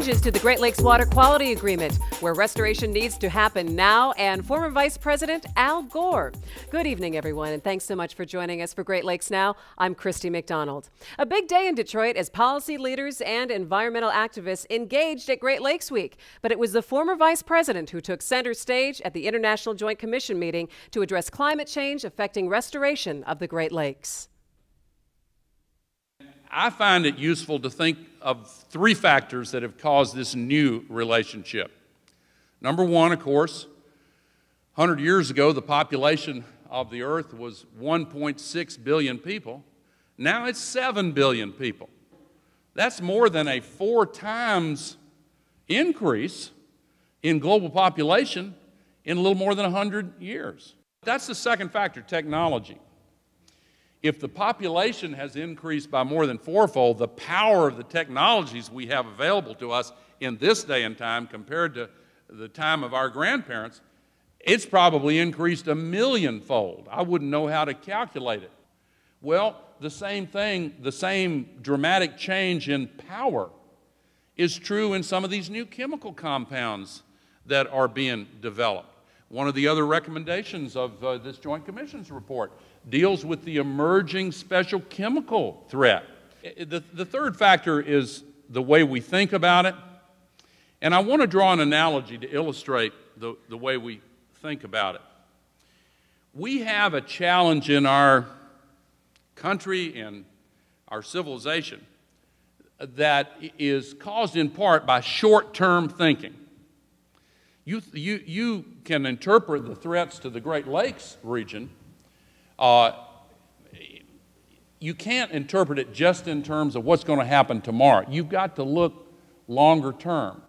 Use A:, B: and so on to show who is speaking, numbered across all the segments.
A: changes to the Great Lakes Water Quality Agreement, where restoration needs to happen now, and former Vice President Al Gore. Good evening, everyone, and thanks so much for joining us for Great Lakes Now. I'm Christy McDonald. A big day in Detroit as policy leaders and environmental activists engaged at Great Lakes Week. But it was the former Vice President who took center stage at the International Joint Commission meeting to address climate change affecting restoration of the Great Lakes.
B: I find it useful to think of three factors that have caused this new relationship. Number one, of course, 100 years ago, the population of the earth was 1.6 billion people. Now it's 7 billion people. That's more than a 4 times increase in global population in a little more than 100 years. That's the second factor, technology. If the population has increased by more than fourfold, the power of the technologies we have available to us in this day and time compared to the time of our grandparents, it's probably increased 1,000,000-fold. I wouldn't know how to calculate it. Well, the same thing, the same dramatic change in power is true in some of these new chemical compounds that are being developed. One of the other recommendations of this Joint Commission's report deals with the emerging special chemical threat. The third factor is the way we think about it. And I want to draw an analogy to illustrate the way we think about it. We have a challenge in our country and our civilization that is caused in part by short-term thinking. You can interpret the threats to the Great Lakes region. You can't interpret it just in terms of what's going to happen tomorrow. You've got to look longer term.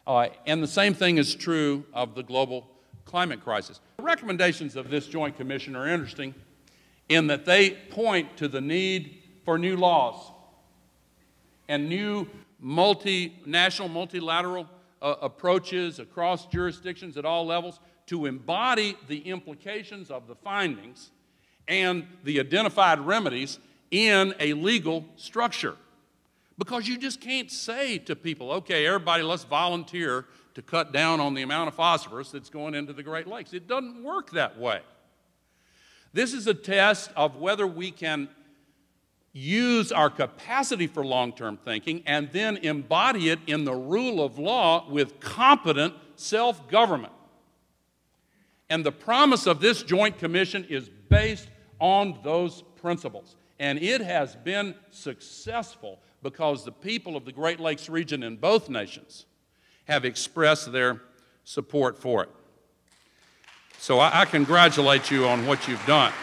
B: And the same thing is true of the global climate crisis. The recommendations of this Joint Commission are interesting in that they point to the need for new laws and new multinational, multilateral approaches across jurisdictions at all levels to embody the implications of the findings and the identified remedies in a legal structure. Because you just can't say to people, okay, everybody, let's volunteer to cut down on the amount of phosphorus that's going into the Great Lakes. It doesn't work that way. This is a test of whether we can use our capacity for long-term thinking and then embody it in the rule of law with competent self-government. And the promise of this Joint Commission is based on those principles. And it has been successful because the people of the Great Lakes region in both nations have expressed their support for it. So I congratulate you on what you've done.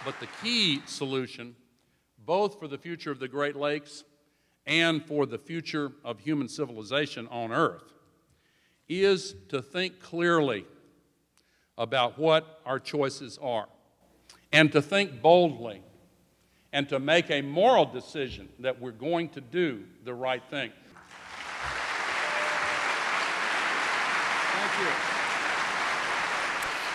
B: But the key solution, both for the future of the Great Lakes and for the future of human civilization on Earth, is to think clearly about what our choices are, and to think boldly, and to make a moral decision that we're going to do the right thing. Thank you.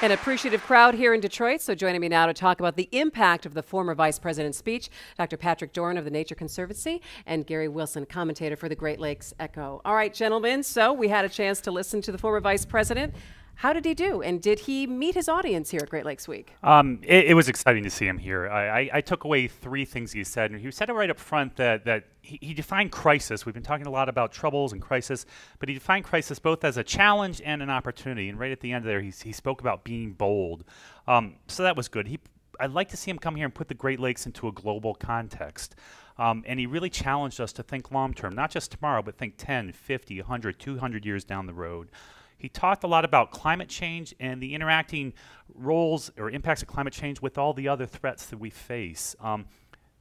A: An appreciative crowd here in Detroit, so joining me now to talk about the impact of the former Vice President's speech, Dr. Patrick Doran of the Nature Conservancy and Gary Wilson, commentator for the Great Lakes Echo. All right, gentlemen, so we had a chance to listen to the former Vice President. How did he do, and did he meet his audience here at Great Lakes Week?
C: It was exciting to see him here. I took away 3 things he said, and he said it right up front that he defined crisis. We've been talking a lot about troubles and crisis, but he defined crisis both as a challenge and an opportunity, and right at the end there he spoke about being bold. So that was good. I'd like to see him come here and put the Great Lakes into a global context. And he really challenged us to think long-term, not just tomorrow, but think 10, 50, 100, 200 years down the road. He talked a lot about climate change and the interacting roles or impacts of climate change with all the other threats that we face.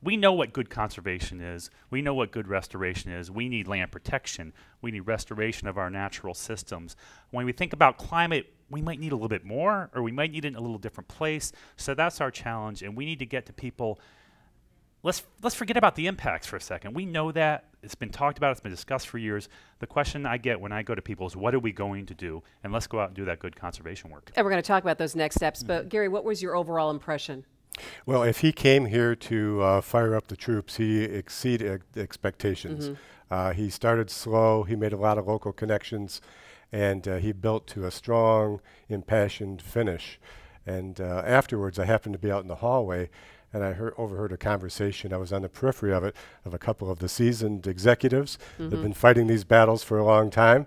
C: We know what good conservation is. We know what good restoration is. We need land protection. We need restoration of our natural systems. When we think about climate, we might need a little bit more, or we might need it in a little different place. So that's our challenge, and we need to get to people. Let's forget about the impacts for a second. We know that. It's been talked about. It's been discussed for years. The question I get when I go to people is, what are we going to do? And let's go out and do that good conservation work.
A: And we're going to talk about those next steps. But Gary, what was your overall impression?
D: Well, if he came here to fire up the troops, he exceeded expectations. He started slow. He made a lot of local connections, and he built to a strong, impassioned finish. And afterwards, I happened to be out in the hallway, and I overheard a conversation. I was on the periphery of it, of a couple of the seasoned executives that have been fighting these battles for a long time.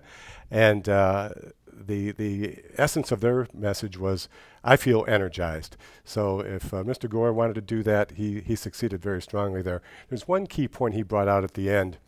D: And the essence of their message was, I feel energized. So if Mr. Gore wanted to do that, he succeeded very strongly there. There's one key point he brought out at the end,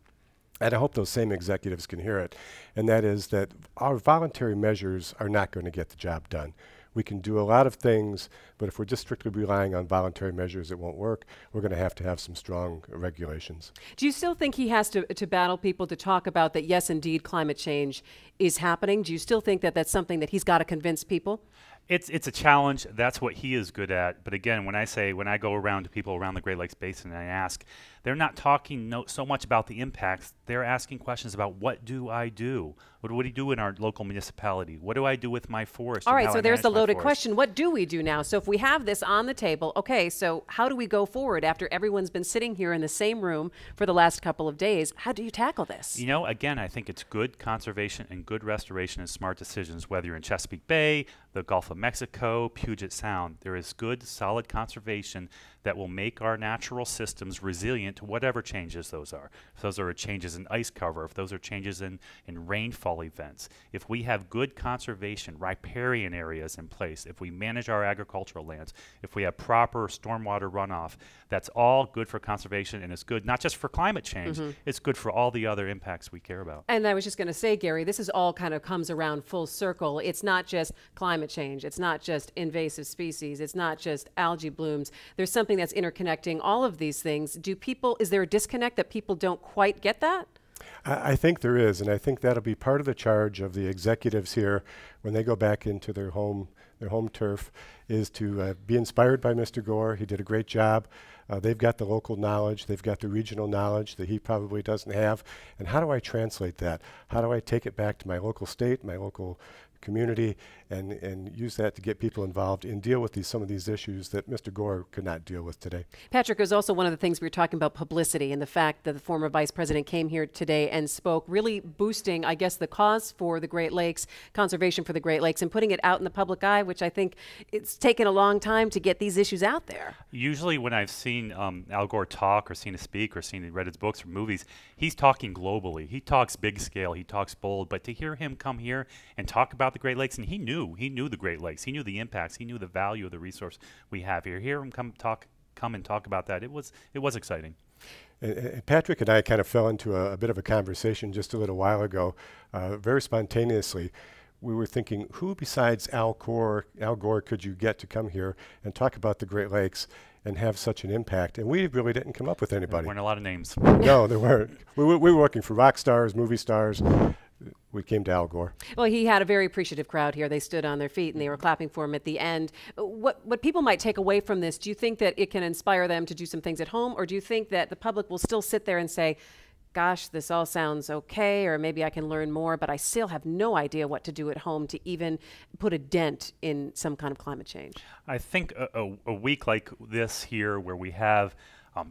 D: and I hope those same executives can hear it, and that is that our voluntary measures are not going to get the job done. We can do a lot of things, but if we're just strictly relying on voluntary measures, it won't work. We're going to have some strong regulations.
A: Do you still think he has to battle people to talk about that, yes, indeed, climate change is happening? Do you still think that that's something that he's got to convince people?
C: It's a challenge. That's what he is good at. But again, when I go around to people around the Great Lakes Basin and I ask, they're not talking so much about the impacts. They're asking questions about, what do I do? What do we do in our local municipality? What do I do with my forest?
A: All right, so there's the loaded question. What do we do now? So if we have this on the table, okay, so how do we go forward after everyone's been sitting here in the same room for the last couple of days? How do you tackle this?
C: You know, again, I think it's good conservation and good restoration and smart decisions, whether you're in Chesapeake Bay, the Gulf of Mexico, Puget Sound. There is good, solid conservation that will make our natural systems resilient to whatever changes those are. If those are changes in ice cover, if those are changes in rainfall events, if we have good conservation, riparian areas in place, if we manage our agricultural lands, if we have proper stormwater runoff, that's all good for conservation, and it's good not just for climate change, it's good for all the other impacts we care about.
A: And I was just going to say, Gary, this is all kind of comes around full circle. It's not just climate change. It's not just invasive species. It's not just algae blooms. There's something that's interconnecting all of these things. Is there a disconnect that people don't quite get that?
D: I think there is, and I think that'll be part of the charge of the executives here when they go back into their home turf, is to be inspired by Mr. Gore. He did a great job. They've got the local knowledge. They've got the regional knowledge that he probably doesn't have. And how do I translate that? How do I take it back to my local state, my local community, and use that to get people involved and deal with some of these issues that Mr. Gore could not deal with today.
A: Patrick, is also one of the things we were talking about, publicity, and the fact that the former vice president came here today and spoke, really boosting, I guess, the cause for the Great Lakes, conservation for the Great Lakes, and putting it out in the public eye, which I think it's taken a long time to get these issues out there.
C: Usually when I've seen Al Gore talk or seen him speak or read his books or movies, he's talking globally. He talks big scale, he talks bold, but to hear him come here and talk about the Great Lakes, and he knew the Great Lakes, he knew the impacts, he knew the value of the resource we have here. Hear him come and talk about that. It was exciting.
D: Patrick and I kind of fell into a bit of a conversation just a little while ago, very spontaneously. We were thinking, who besides Al Gore could you get to come here and talk about the Great Lakes and have such an impact? And we really didn't come up with anybody.
C: There weren't a lot of names.
D: No, there weren't. We were working for rock stars, movie stars. We came to Al Gore.
A: Well, he had a very appreciative crowd here. They stood on their feet and they were clapping for him at the end. What people might take away from this, do you think that it can inspire them to do some things at home, or do you think that the public will still sit there and say, gosh, this all sounds okay, or maybe I can learn more, but I still have no idea what to do at home to even put a dent in some kind of climate change?
C: I think a week like this here, where we have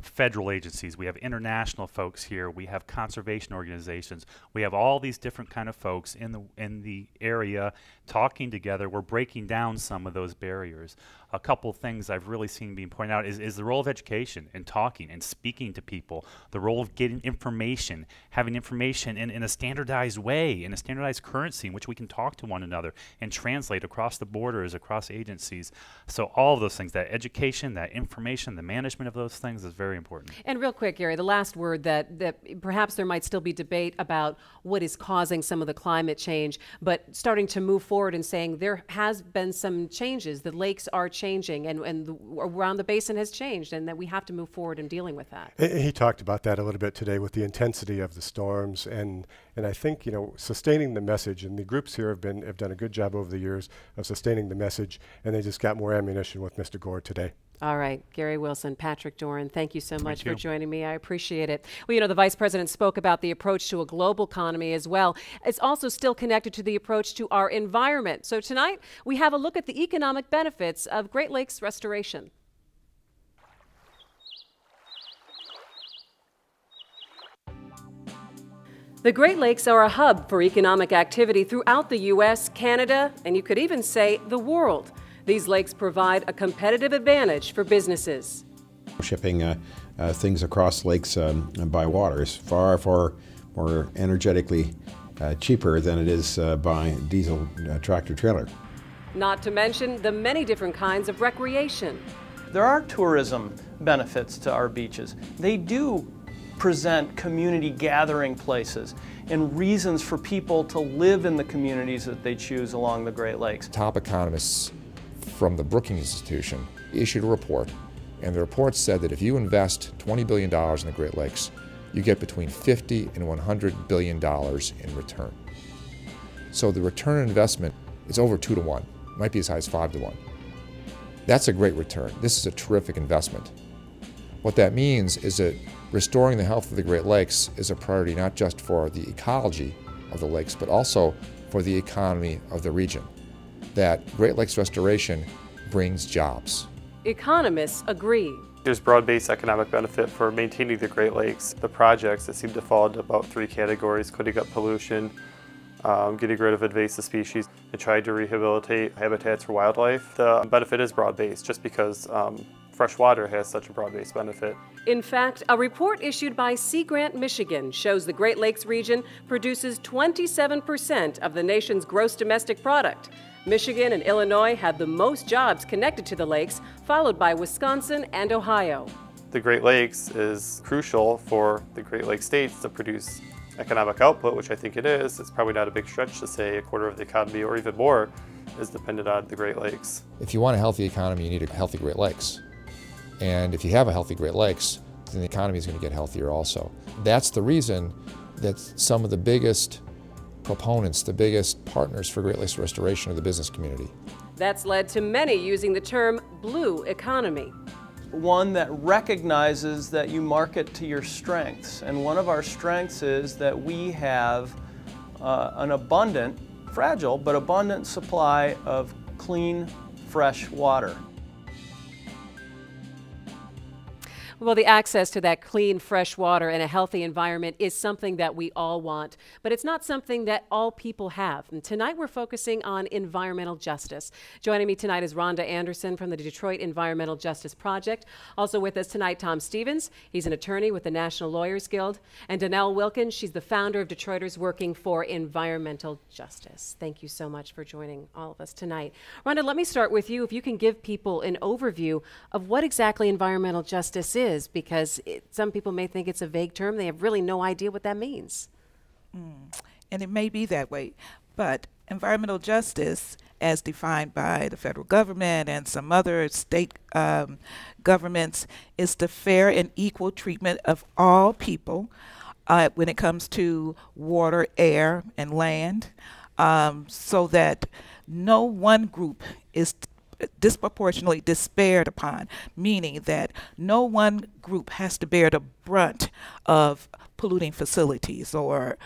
C: federal agencies, we have international folks here, we have conservation organizations, we have all these different kind of folks in the area talking together. We're breaking down some of those barriers. A couple things I've really seen being pointed out is the role of education and talking and speaking to people, the role of getting information, having information in a standardized way, in a standardized currency in which we can talk to one another and translate across the borders, across agencies. So all of those things, that education, that information, the management of those things is very important.
A: And real quick, Gary, the last word, that perhaps there might still be debate about what is causing some of the climate change, but starting to move forward and saying there has been some changes. The lakes are changing, and around the basin has changed, and that we have to move forward in dealing with that.
D: He talked about that a little bit today with the intensity of the storms, and I think, sustaining the message, and the groups here have done a good job over the years of sustaining the message, and they just got more ammunition with Mr. Gore today.
A: All right, Gary Wilson, Patrick Doran, thank you so much for joining me. I appreciate it. Well, the Vice President spoke about the approach to a global economy as well. It's also still connected to the approach to our environment. So tonight, we have a look at the economic benefits of Great Lakes restoration. The Great Lakes are a hub for economic activity throughout the U.S., Canada, and you could even say the world. These lakes provide a competitive advantage for businesses.
E: Shipping things across lakes by water is far, far more energetically cheaper than it is by diesel tractor trailer.
A: Not to mention the many different kinds of recreation.
F: There are tourism benefits to our beaches. They do present community gathering places and reasons for people to live in the communities that they choose along the Great Lakes.
G: Top economists from the Brookings Institution issued a report, and the report said that if you invest $20 billion in the Great Lakes, you get between $50 and $100 billion in return. So the return on investment is over 2 to 1, it might be as high as 5 to 1. That's a great return. This is a terrific investment. What that means is that restoring the health of the Great Lakes is a priority not just for the ecology of the lakes, but also for the economy of the region. That Great Lakes restoration brings jobs.
A: Economists agree.
H: There's broad-based economic benefit for maintaining the Great Lakes. The projects that seem to fall into about 3 categories: cutting up pollution, getting rid of invasive species, and trying to rehabilitate habitats for wildlife. The benefit is broad-based just because fresh water has such a broad-based benefit.
A: In fact, a report issued by Sea Grant, Michigan shows the Great Lakes region produces 27% of the nation's gross domestic product. Michigan and Illinois have the most jobs connected to the lakes, followed by Wisconsin and Ohio.
H: The Great Lakes is crucial for the Great Lakes states to produce economic output, which I think it is. It's probably not a big stretch to say a quarter of the economy or even more is dependent on the Great Lakes.
G: If you want a healthy economy, you need a healthy Great Lakes. And if you have a healthy Great Lakes, then the economy is going to get healthier also. That's the reason that some of the biggest proponents, the biggest partners for Great Lakes restoration are the business community.
A: That's led to many using the term blue economy.
F: One that recognizes that you market to your strengths. And one of our strengths is that we have an abundant, fragile, but abundant supply of clean, fresh water.
A: Well, the access to that clean, fresh water and a healthy environment is something that we all want, but it's not something that all people have. And tonight we're focusing on environmental justice. Joining me tonight is Rhonda Anderson from the Detroit Environmental Justice Project. Also with us tonight, Tom Stevens. He's an attorney with the National Lawyers Guild. And Danelle Wilkins, she's the founder of Detroiters Working for Environmental Justice. Thank you so much for joining all of us tonight. Rhonda, let me start with you. If you can give people an overview of what exactly environmental justice is, because some people may think it's a vague term. They have really no idea what that means.
I: And it may be that way, but environmental justice, as defined by the federal government and some other state governments, is the fair and equal treatment of all people when it comes to water, air, and land, so that no one group is disproportionately despaired upon, meaning that no one group has to bear the brunt of polluting facilities or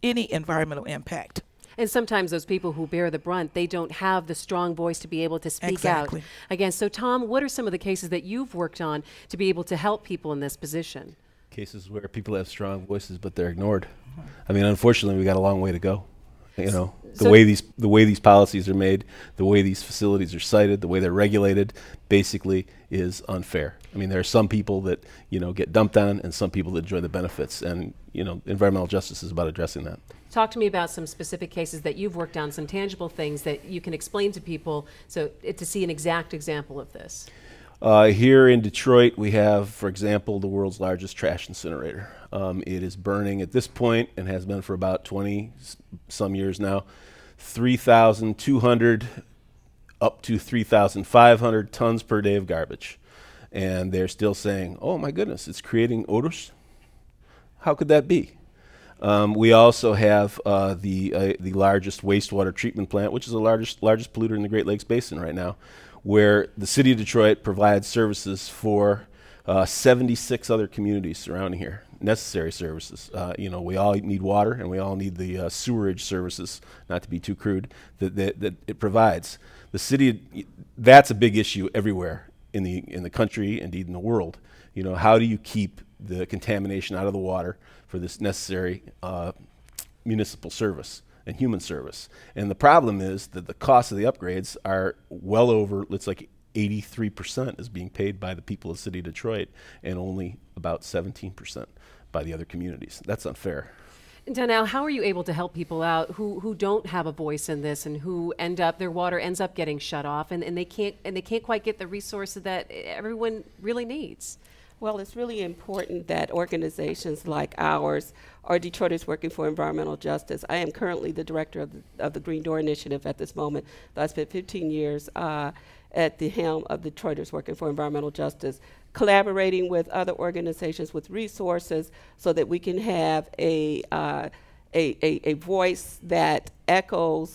I: any environmental impact.
A: And sometimes those people who bear the brunt, they don't have the strong voice to be able to speak out against. So Tom, what are some of the cases that you've worked on to be able to help people in this position?
J: Cases where people have strong voices, but they're ignored. I mean, unfortunately, we got a long way to go. You know, the way these policies are made, the way these facilities are cited, the way they're regulated, basically is unfair. I mean, there are some people that, you know, get dumped on and some people that enjoy the benefits. And, you know, environmental justice is about addressing that.
A: Talk to me about some specific cases that you've worked on, some tangible things that you can explain to people so to see an exact example of this.
J: Here in Detroit, we have, for example, the world's largest trash incinerator. It is burning at this point, and has been for about 20-some years now, 3,200 up to 3,500 tons per day of garbage. And they're still saying, oh my goodness, it's creating odors? How could that be? We also have the largest wastewater treatment plant, which is the largest polluter in the Great Lakes Basin right now, where the city of Detroit provides services for 76 other communities surrounding here, necessary services. You know, we all need water, and we all need the sewerage services, not to be too crude, that it provides. The city, that's a big issue everywhere in the country, indeed in the world. You know, how do you keep the contamination out of the water for this necessary municipal service and human service. And the problem is that the cost of the upgrades are well over, it's like 83% is being paid by the people of the city of Detroit and only about 17% by the other communities. That's unfair.
A: Donnell, how are you able to help people out who don't have a voice in this and who their water ends up getting shut off and they can't quite get the resources that everyone really needs?
K: Well, it's really important that organizations like ours are Detroiters working for environmental justice. I am currently the director of the Green Door Initiative at this moment. I spent 15 years at the helm of Detroiters working for environmental justice, collaborating with other organizations with resources so that we can have a voice that echoes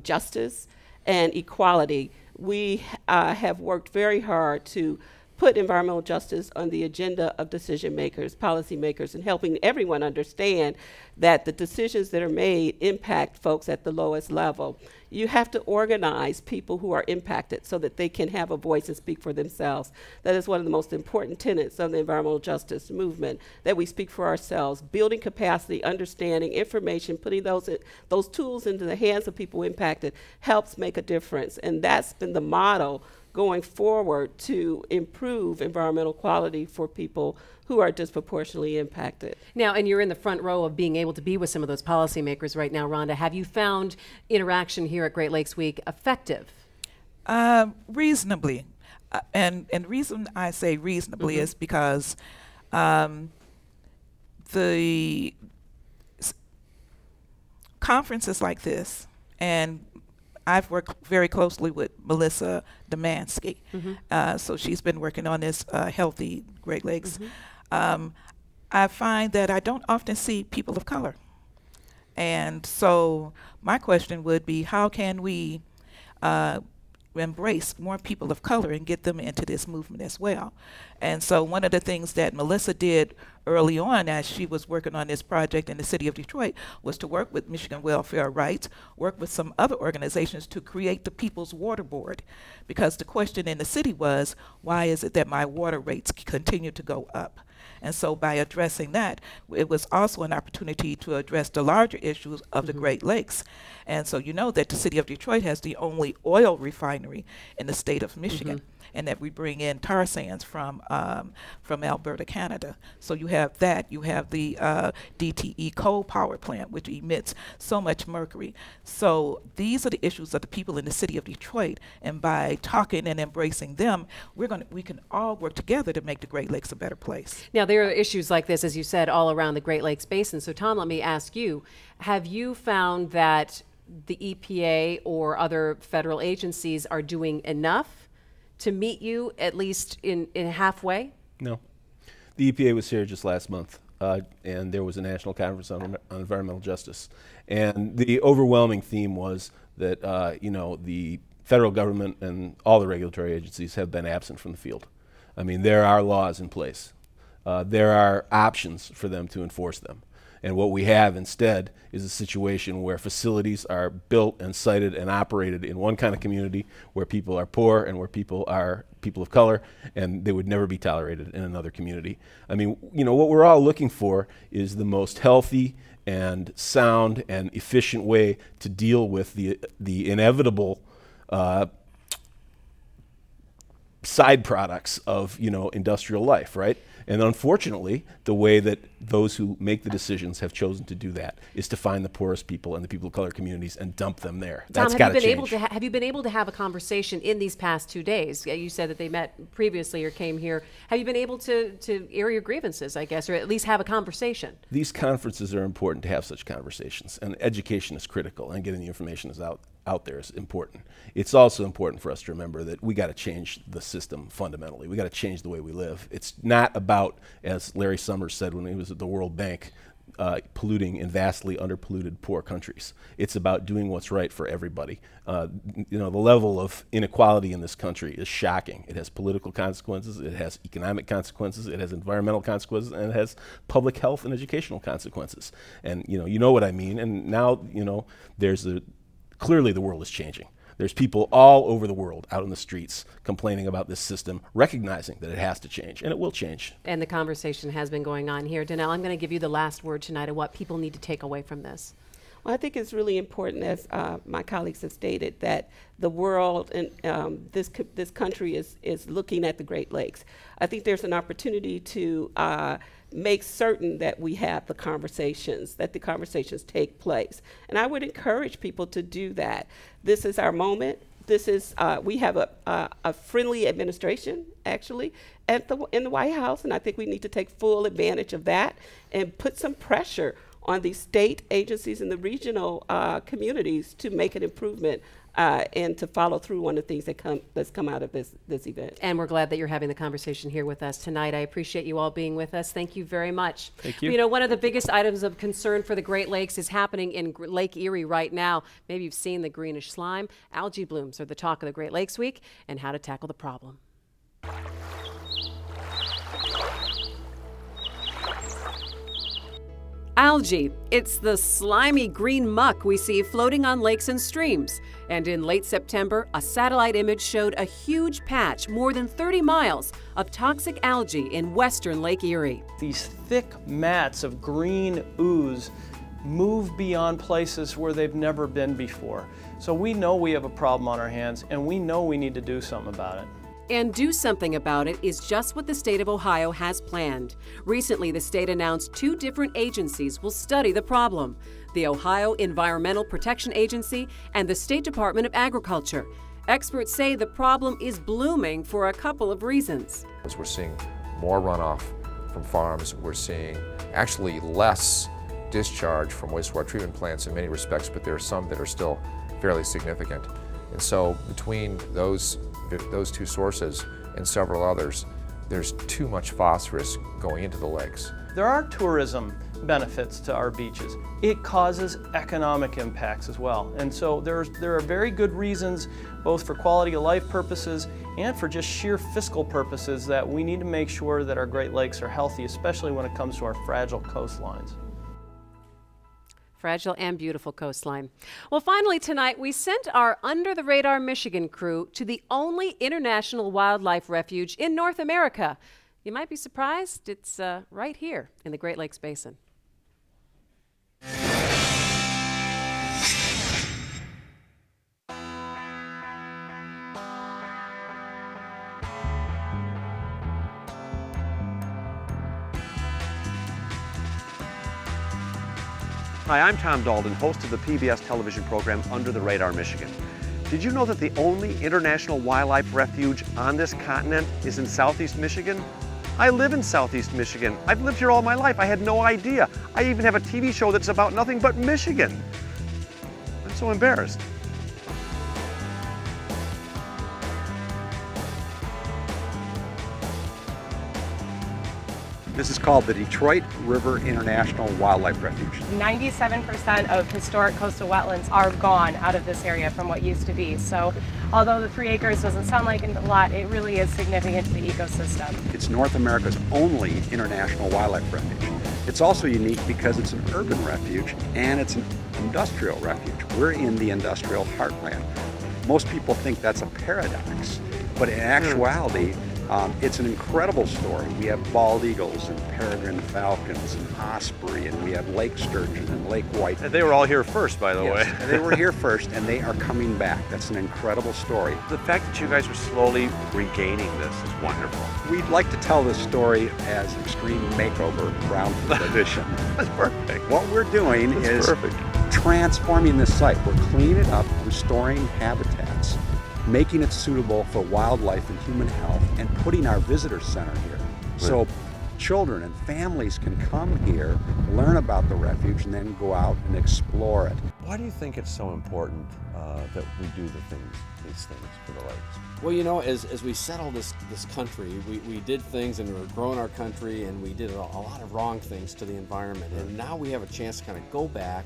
K: justice and equality. We have worked very hard to put environmental justice on the agenda of decision makers, policy makers, and helping everyone understand that the decisions that are made impact folks at the lowest level. You have to organize people who are impacted so that they can have a voice and speak for themselves. That is one of the most important tenets of the environmental justice movement, that we speak for ourselves, building capacity, understanding, information, putting those tools into the hands of people impacted helps make a difference. And that's been the model going forward to improve environmental quality for people who are disproportionately impacted.
A: Now, and you're in the front row of being able to be with some of those policymakers right now, Rhonda. Have you found interaction here at Great Lakes Week effective?
I: Reasonably. And the reason I say reasonably is because the conferences like this, and I've worked very closely with Melissa Demansky, so she's been working on this Healthy Great Lakes. I find that I don't often see people of color. And so my question would be, how can we embrace more people of color and get them into this movement as well? And so one of the things that Melissa did early on as she was working on this project in the city of Detroit was to work with Michigan Welfare Rights, work with some other organizations to create the People's Water Board. Because the question in the city was, why is it that my water rates continue to go up? And so by addressing that, it was also an opportunity to address the larger issues of the Great Lakes. And so you know that the city of Detroit has the only oil refinery in the state of Michigan, and that we bring in tar sands from Alberta, Canada. So you have that. You have the DTE coal power plant, which emits so much mercury. So these are the issues of the people in the city of Detroit, and by talking and embracing them, we can all work together to make the Great Lakes a better place.
A: Now, there are issues like this, as you said, all around the Great Lakes Basin. So, Tom, let me ask you, have you found that the EPA or other federal agencies are doing enough to meet you, at least in halfway?
J: No. The EPA was here just last month, and there was a national conference on environmental justice. And the overwhelming theme was that, the federal government and all the regulatory agencies have been absent from the field. I mean, there are laws in place. There are options for them to enforce them. And what we have instead is a situation where facilities are built and sited and operated in one kind of community where people are poor and where people are people of color, and they would never be tolerated in another community. I mean, what we're all looking for is the most healthy and sound and efficient way to deal with the inevitable side products of industrial life, right? And unfortunately, the way that those who make the decisions have chosen to do that is to find the poorest people and the people of color communities and dump them there. That's got to change.
A: Have you been able to have a conversation in these past 2 days? You said that they met previously or came here. Have you been able to air your grievances, I guess, or at least have a conversation?
J: These conferences are important to have such conversations, and education is critical, and getting the information out there is important. It's also important for us to remember that we got to change the system fundamentally. We got to change the way we live. It's not about, as Larry Summers said when he was at the World Bank, polluting in vastly underpolluted poor countries. It's about doing what's right for everybody. The level of inequality in this country is shocking. It has political consequences, it has economic consequences, it has environmental consequences, and it has public health and educational consequences. And you know what I mean. And now there's clearly the world is changing. There's people all over the world out in the streets complaining about this system, recognizing that it has to change, and it will change.
A: And the conversation has been going on here. Danelle, I'm going to give you the last word tonight of what people need to take away from this.
K: Well, I think it's really important, as my colleagues have stated, that the world and this country is looking at the Great Lakes. I think there's an opportunity to make certain that we have the conversations, that the conversations take place. And I would encourage people to do that. This is our moment. This is, we have a friendly administration, actually, in the White House, and I think we need to take full advantage of that and put some pressure on the state agencies and the regional communities to make an improvement and to follow through on the things that's come out of this event.
A: And we're glad that you're having the conversation here with us tonight. I appreciate you all being with us. Thank you very much.
J: Thank you.
A: You know, one of the biggest items of concern for the Great Lakes is happening in Lake Erie right now. Maybe you've seen the greenish slime. Algae blooms are the talk of the Great Lakes Week and how to tackle the problem. Algae. It's the slimy green muck we see floating on lakes and streams. And in late September, a satellite image showed a huge patch, more than 30 miles, of toxic algae in western Lake Erie.
F: These thick mats of green ooze move beyond places where they've never been before. So we know we have a problem on our hands, and we know we need to do something about it.
A: And do something about it is just what the state of Ohio has planned. Recently, the state announced 2 different agencies will study the problem: the Ohio Environmental Protection Agency and the State Department of Agriculture. Experts say the problem is blooming for a couple of reasons.
G: As we're seeing more runoff from farms, we're seeing actually less discharge from wastewater treatment plants in many respects, but there are some that are still fairly significant. And so between those 2 sources and several others, there's too much phosphorus going into the lakes.
F: There are tourism benefits to our beaches. It causes economic impacts as well. And so there are very good reasons, both for quality of life purposes and for just sheer fiscal purposes, that we need to make sure that our Great Lakes are healthy, especially when it comes to our fragile coastlines.
A: Fragile and beautiful coastline. Well, finally tonight, we sent our Under the Radar Michigan crew to the only international wildlife refuge in North America. You might be surprised, it's right here in the Great Lakes Basin.
L: Hi, I'm Tom Dalton, host of the PBS television program Under the Radar Michigan. Did you know that the only international wildlife refuge on this continent is in Southeast Michigan? I live in Southeast Michigan. I've lived here all my life. I had no idea. I even have a TV show that's about nothing but Michigan. I'm so embarrassed. This is called the Detroit River International Wildlife Refuge.
M: 97% of historic coastal wetlands are gone out of this area from what used to be. So although the 3 acres doesn't sound like a lot, it really is significant to the ecosystem.
L: It's North America's only international wildlife refuge. It's also unique because it's an urban refuge and it's an industrial refuge. We're in the industrial heartland. Most people think that's a paradox, but in actuality, it's an incredible story. We have bald eagles and peregrine falcons and osprey, and we have lake sturgeon and lake white.
N: And they were all here first, by the way.
L: They were here first, and they are coming back. That's an incredible story.
N: The fact that you guys are slowly regaining this is wonderful.
L: We'd like to tell this story as Extreme Makeover Brownfield Edition.
N: That's perfect.
L: What we're doing is transforming this site. We're cleaning it up, restoring habitats, making it suitable for wildlife and human health, and putting our visitor center here. Right. So children and families can come here, learn about the refuge, and then go out and explore it.
N: Why do you think it's so important that we do these things for the lakes?
O: Well, you know, as we settled this country, we did things and we were growing our country, and we did a lot of wrong things to the environment. And now we have a chance to kind of go back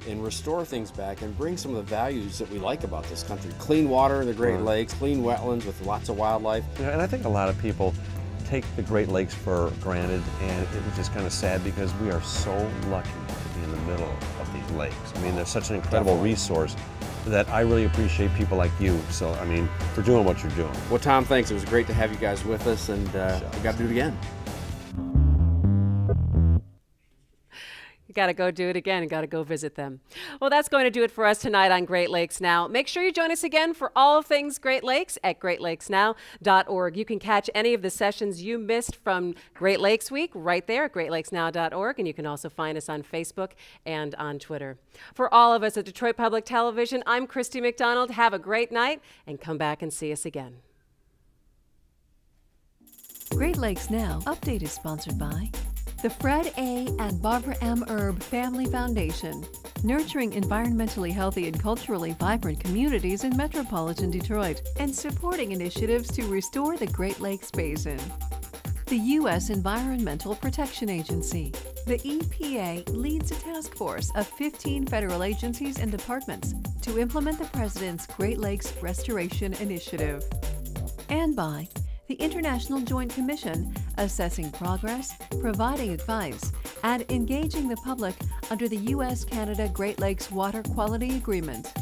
O: and restore things back and bring some of the values that we like about this country. Clean water in the Great Lakes, clean wetlands with lots of wildlife.
N: And I think a lot of people take the Great Lakes for granted, and it's just kind of sad because we are so lucky to be in the middle of these lakes. I mean, they're such an incredible resource. that I really appreciate people like you. So, I mean, for doing what you're doing.
O: Well, Tom, thanks. It was great to have you guys with us, and we got to do it again.
A: You got to go do it again and got to go visit them. Well, that's going to do it for us tonight on Great Lakes Now. Make sure you join us again for all things Great Lakes at greatlakesnow.org. You can catch any of the sessions you missed from Great Lakes Week right there at greatlakesnow.org, and you can also find us on Facebook and on Twitter. For all of us at Detroit Public Television, I'm Christy McDonald. Have a great night and come back and see us again.
P: Great Lakes Now update is sponsored by the Fred A. and Barbara M. Erb Family Foundation, nurturing environmentally healthy and culturally vibrant communities in metropolitan Detroit, and supporting initiatives to restore the Great Lakes Basin. The U.S. Environmental Protection Agency. The EPA leads a task force of 15 federal agencies and departments to implement the President's Great Lakes Restoration Initiative. And by the International Joint Commission, assessing progress, providing advice, and engaging the public under the U.S.-Canada Great Lakes Water Quality Agreement.